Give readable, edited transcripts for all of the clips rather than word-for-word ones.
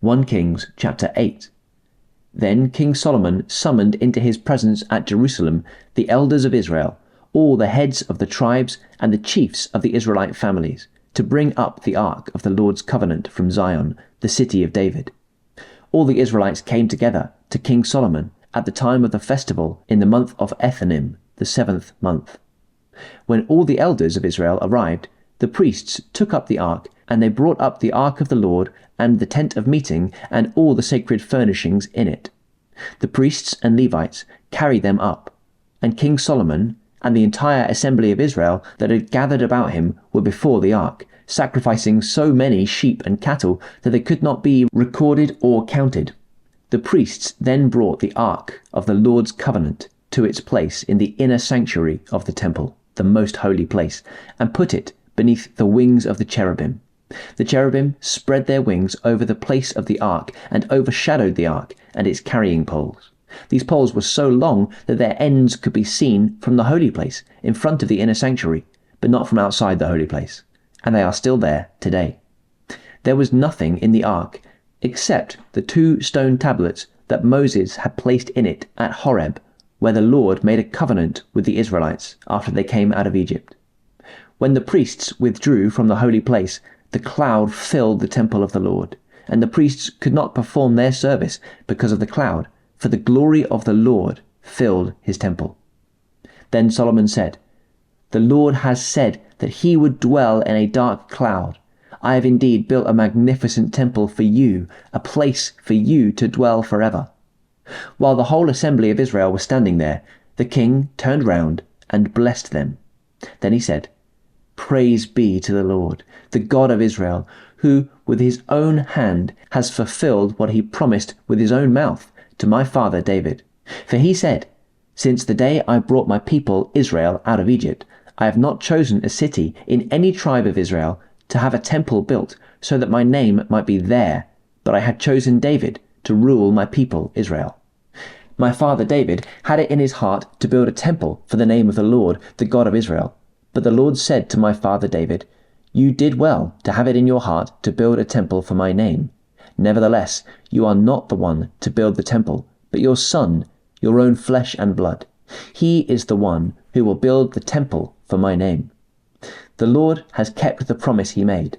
1 Kings chapter 8. Then King Solomon summoned into his presence at Jerusalem the elders of Israel, all the heads of the tribes and the chiefs of the Israelite families, to bring up the ark of the Lord's covenant from Zion, the city of David. All the Israelites came together to King Solomon at the time of the festival in the month of Ethanim, the 7th month. When all the elders of Israel arrived, the priests took up the ark, and they brought up the ark of the Lord and the tent of meeting and all the sacred furnishings in it. The priests and Levites carried them up, and King Solomon and the entire assembly of Israel that had gathered about him were before the ark, sacrificing so many sheep and cattle that they could not be recorded or counted. The priests then brought the ark of the Lord's covenant to its place in the inner sanctuary of the temple, the most holy place, and put it beneath the wings of the cherubim. The cherubim spread their wings over the place of the ark and overshadowed the ark and its carrying poles. These poles were so long that their ends could be seen from the holy place in front of the inner sanctuary, but not from outside the holy place, and they are still there today. There was nothing in the ark except the 2 stone tablets that Moses had placed in it at Horeb, where the Lord made a covenant with the Israelites after they came out of Egypt. When the priests withdrew from the holy place, the cloud filled the temple of the Lord, and the priests could not perform their service because of the cloud, for the glory of the Lord filled his temple. Then Solomon said, "The Lord has said that he would dwell in a dark cloud. I have indeed built a magnificent temple for you, a place for you to dwell forever." While the whole assembly of Israel was standing there, the king turned round and blessed them. Then he said, "Praise be to the Lord, the God of Israel, who with his own hand has fulfilled what he promised with his own mouth to my father David. For he said, 'Since the day I brought my people Israel out of Egypt, I have not chosen a city in any tribe of Israel to have a temple built so that my name might be there, but I had chosen David to rule my people Israel.' My father David had it in his heart to build a temple for the name of the Lord, the God of Israel. But the Lord said to my father David, 'You did well to have it in your heart to build a temple for my name. Nevertheless, you are not the one to build the temple, but your son, your own flesh and blood. He is the one who will build the temple for my name.' The Lord has kept the promise he made.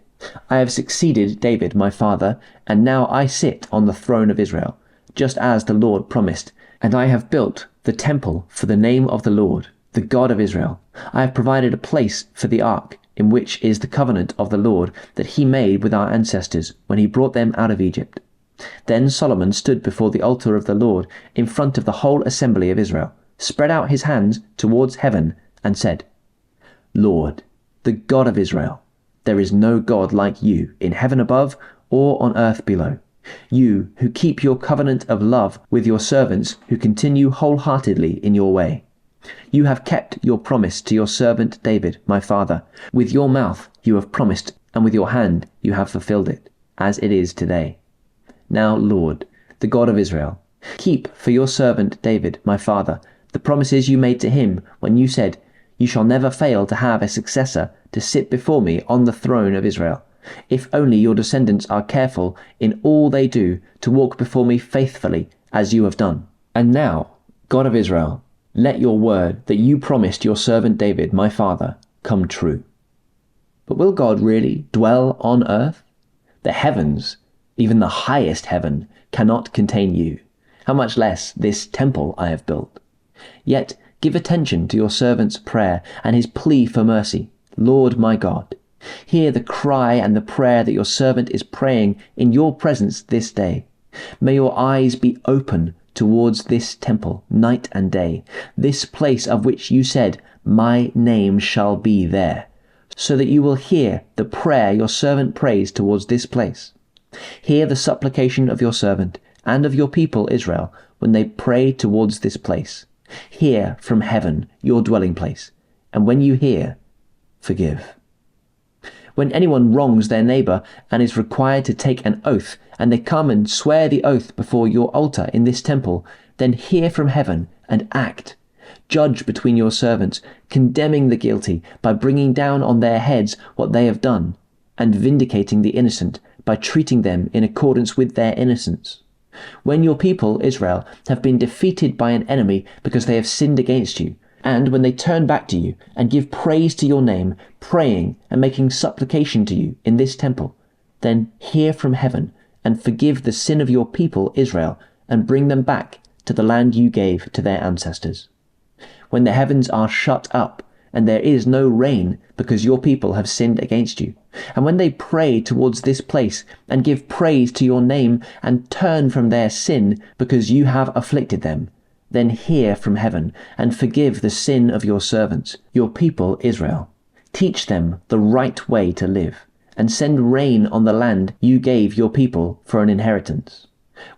I have succeeded David my father, and now I sit on the throne of Israel, just as the Lord promised, and I have built the temple for the name of the Lord, the God of Israel. I have provided a place for the ark, in which is the covenant of the Lord that he made with our ancestors when he brought them out of Egypt." Then Solomon stood before the altar of the Lord in front of the whole assembly of Israel, spread out his hands towards heaven, and said, "Lord, the God of Israel, there is no God like you in heaven above or on earth below. You who keep your covenant of love with your servants who continue wholeheartedly in your way. You have kept your promise to your servant David, my father. With your mouth you have promised, and with your hand you have fulfilled it, as it is today. Now, Lord, the God of Israel, keep for your servant David, my father, the promises you made to him when you said, 'You shall never fail to have a successor to sit before me on the throne of Israel, if only your descendants are careful in all they do to walk before me faithfully as you have done.' And now, God of Israel, let your word that you promised your servant David, my father, come true." But will God really dwell on earth? The heavens, even the highest heaven, cannot contain you, how much less this temple I have built. Yet give attention to your servant's prayer and his plea for mercy. Lord my God, hear the cry and the prayer that your servant is praying in your presence this day. May your eyes be open towards this temple night and day, this place of which you said, 'My name shall be there,' so that you will hear the prayer your servant prays towards this place. Hear the supplication of your servant and of your people Israel when they pray towards this place. Hear from heaven your dwelling place, and when you hear, forgive." When anyone wrongs their neighbor and is required to take an oath, and they come and swear the oath before your altar in this temple, then hear from heaven and act. Judge between your servants, condemning the guilty by bringing down on their heads what they have done, and vindicating the innocent by treating them in accordance with their innocence. When your people, Israel, have been defeated by an enemy because they have sinned against you, and when they turn back to you and give praise to your name, praying and making supplication to you in this temple, then hear from heaven and forgive the sin of your people, Israel, and bring them back to the land you gave to their ancestors. When the heavens are shut up, and there is no rain because your people have sinned against you, and when they pray towards this place and give praise to your name and turn from their sin because you have afflicted them, then hear from heaven and forgive the sin of your servants, your people Israel. Teach them the right way to live, and send rain on the land you gave your people for an inheritance.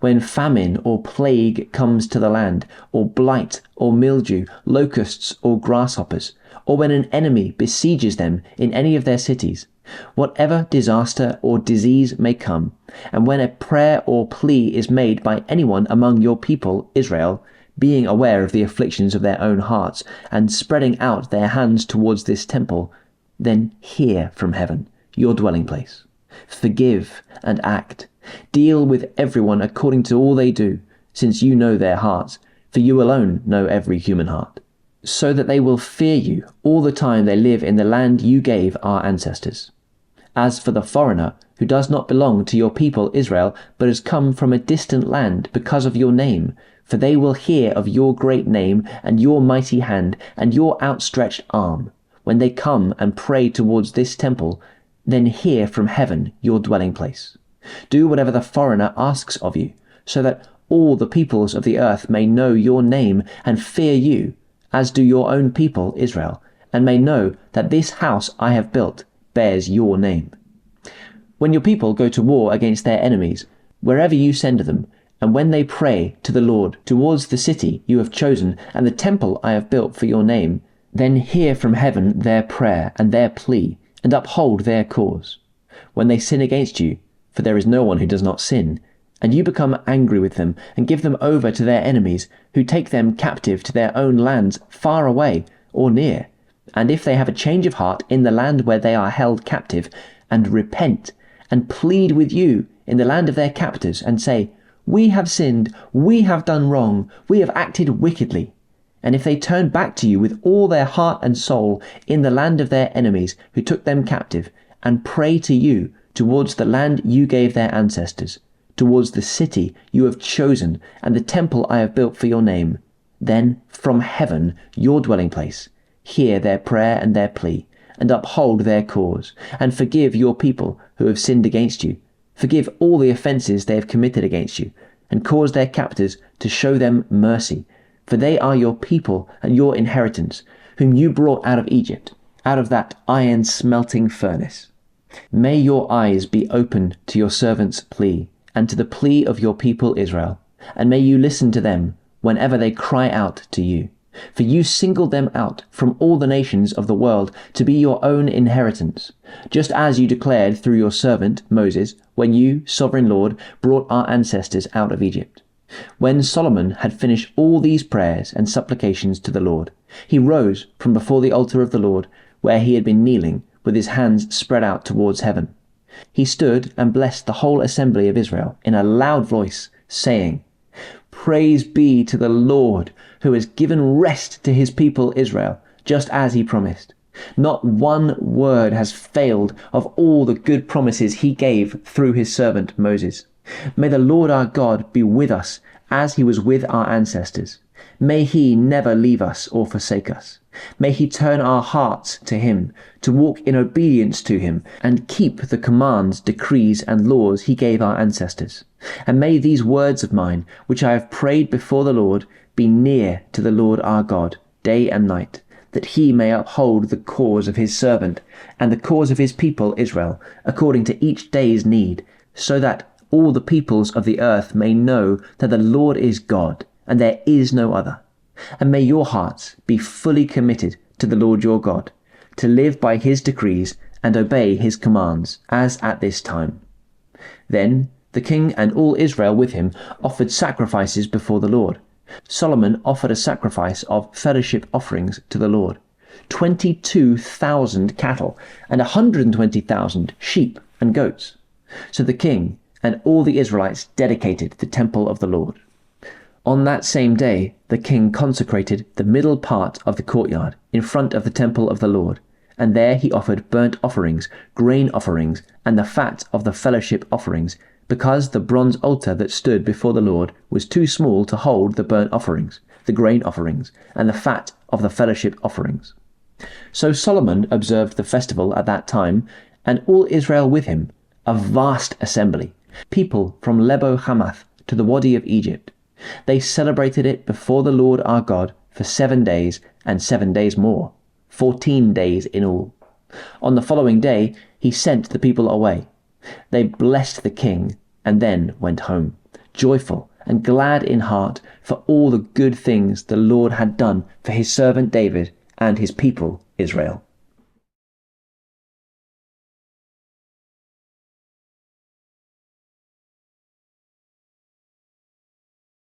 When famine or plague comes to the land, or blight or mildew, locusts or grasshoppers, or when an enemy besieges them in any of their cities, whatever disaster or disease may come, and when a prayer or plea is made by anyone among your people Israel, being aware of the afflictions of their own hearts, and spreading out their hands towards this temple, then hear from heaven, your dwelling place. Forgive and act. Deal with everyone according to all they do, since you know their hearts, for you alone know every human heart, so that they will fear you all the time they live in the land you gave our ancestors. As for the foreigner who does not belong to your people Israel, but has come from a distant land because of your name, for they will hear of your great name and your mighty hand and your outstretched arm, when they come and pray towards this temple, then hear from heaven your dwelling place. Do whatever the foreigner asks of you, so that all the peoples of the earth may know your name and fear you, as do your own people Israel, and may know that this house I have built bears your name. When your people go to war against their enemies, wherever you send them, and when they pray to the Lord towards the city you have chosen and the temple I have built for your name, then hear from heaven their prayer and their plea, and uphold their cause. When they sin against you, for there is no one who does not sin, and you become angry with them and give them over to their enemies, who take them captive to their own lands far away or near, and if they have a change of heart in the land where they are held captive, and repent, and plead with you in the land of their captors, and say, We have sinned, we have done wrong, we have acted wickedly, and if they turn back to you with all their heart and soul in the land of their enemies who took them captive, and pray to you towards the land you gave their ancestors, towards the city you have chosen and the temple I have built for your name, then from heaven, your dwelling place, hear their prayer and their plea, and uphold their cause, and forgive your people who have sinned against you. Forgive all the offences they have committed against you, and cause their captors to show them mercy, for they are your people and your inheritance, whom you brought out of Egypt, out of that iron smelting furnace. May your eyes be open to your servant's plea, and to the plea of your people Israel, and may you listen to them whenever they cry out to you. For you singled them out from all the nations of the world to be your own inheritance, just as you declared through your servant Moses, when you, sovereign Lord, brought our ancestors out of Egypt. When Solomon had finished all these prayers and supplications to the Lord, he rose from before the altar of the Lord, where he had been kneeling, with his hands spread out towards heaven. He stood and blessed the whole assembly of Israel in a loud voice, saying, Praise be to the Lord, who has given rest to his people Israel, just as he promised. Not one word has failed of all the good promises he gave through his servant Moses. May the Lord our God be with us as he was with our ancestors. May he never leave us or forsake us. May he turn our hearts to him, to walk in obedience to him, and keep the commands, decrees, and laws he gave our ancestors. And may these words of mine, which I have prayed before the Lord, be near to the Lord our God, day and night, that he may uphold the cause of his servant, and the cause of his people Israel, according to each day's need, so that all the peoples of the earth may know that the Lord is God, and there is no other. And may your hearts be fully committed to the Lord your God, to live by his decrees and obey his commands, as at this time. Then the king and all Israel with him offered sacrifices before the Lord. Solomon offered a sacrifice of fellowship offerings to the Lord, 22,000 cattle and 120,000 sheep and goats. So the king and all the Israelites dedicated the temple of the Lord. On that same day, the king consecrated the middle part of the courtyard in front of the temple of the Lord, and there he offered burnt offerings, grain offerings, and the fat of the fellowship offerings, because the bronze altar that stood before the Lord was too small to hold the burnt offerings, the grain offerings, and the fat of the fellowship offerings. So Solomon observed the festival at that time, and all Israel with him, a vast assembly, people from Lebo Hamath to the Wadi of Egypt. They celebrated it before the Lord our God for 7 days and 7 days more, 14 days in all. On the following day he sent the people away. They blessed the king and then went home, joyful and glad in heart for all the good things the Lord had done for his servant David and his people Israel.